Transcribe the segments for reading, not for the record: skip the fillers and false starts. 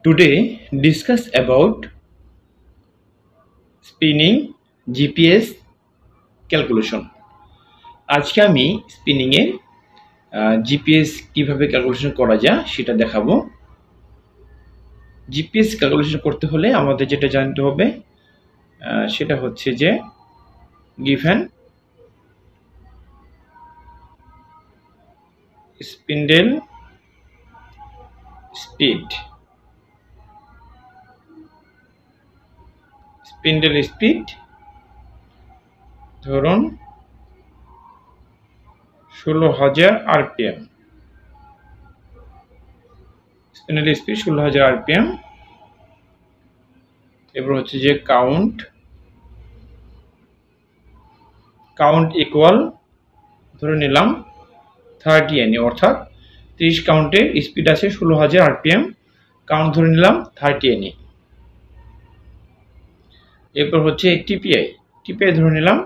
Today discuss about spinning GPS calculation. আজকে আমি spinning এর জিপিএস কিভাবে ক্যালকুলেশন করা যায় সেটা দেখাবো। জিপিএস ক্যালকুলেশন করতে হলে আমাদের যেটা জানতে হবে সেটা হচ্ছে যে given spindle speed, spindle speed ধরুন 16,000 rpm, spindle speed 16,000 rpm। এবার হচ্ছে যে কাউন্ট ইকুয়াল ধরে নিলাম 30 NE, অর্থাৎ 30 কাউন্টের স্পিড আছে 16,000 rpm, কাউন্ট ধরে নিলাম 30 NE। এরপর হচ্ছে টিপিআই ধরে নিলাম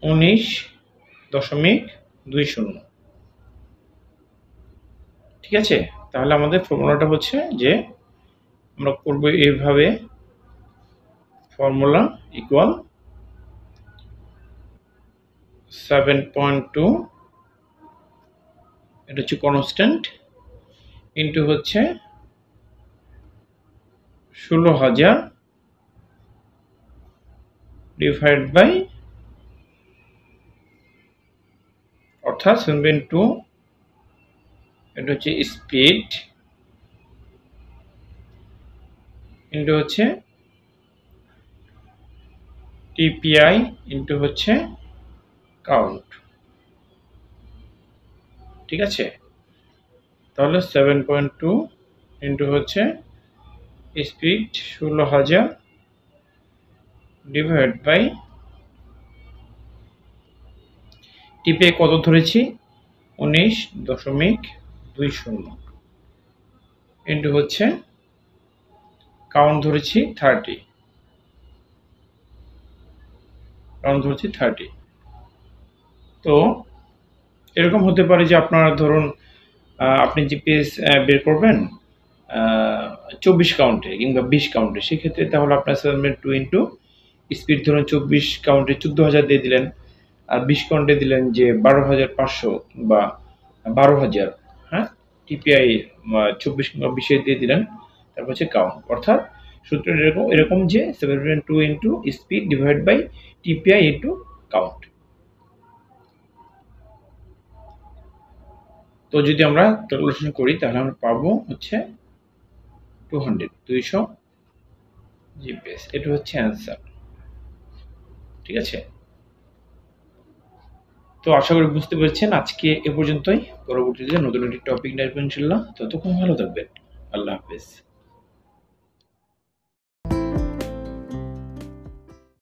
19.20। ঠিক আছে, তাহলে আমাদের ফর্মুলাটা হচ্ছে যে আমরা করব এইভাবে, ফর্মুলা ইকুয়াল 7.2, এটা হচ্ছে কনস্ট্যান্ট, ইনটু হচ্ছে 16,000 ডিভাইড বাই, অর্থাৎ 7.2, এটা হচ্ছে স্পিড, ইনটু হচ্ছে টিপিআই, ইনটু হচ্ছে কাউন্ট। ঠিক আছে, তাহলে 7.2 ইনটু হচ্ছে স্পিড 16,000 ডিভাইড বাই টিপিআই কত ধরেছি 19.20, ইনটু হচ্ছে কাউন্ট ধরেছি 30। তো এরকম হতে পারে যে আপনারা ধরুন আপনি জিপিএস বের করবেন 24 কাউন্টে কিংবা 20 কাউন্টে, সেক্ষেত্রে তাহলে আপনার 7.2 ইন্টু স্পিড ধরুন 24 কাউন্টে 14,000 দিয়ে দিলেন, আর 20 কাউন্টে দিলেন যে 12,500 বা 12,000। হ্যাঁ, টিপিআই 24 কিংবা 20 দিয়ে দিলেন, তারপর হচ্ছে কাউন্ট, অর্থাৎ সূত্রটা এরকম যে 7.2 into speed divide by TPI into count. তো যদি আমরা ক্যালকুলেশন করি তাহলে আমরা পাবো হচ্ছে 200 জিপিএস, এটা হচ্ছে অ্যান্সার। ঠিক আছে, তো আশা করি বুঝতে পেরেছেন। আজকে এ পর্যন্তই, পরবর্তীতে নতুন একটি টপিক নিয়ে আসবেন ইনশাআল্লাহ। ততক্ষণ ভালো থাকবেন, আল্লাহ হাফেজ।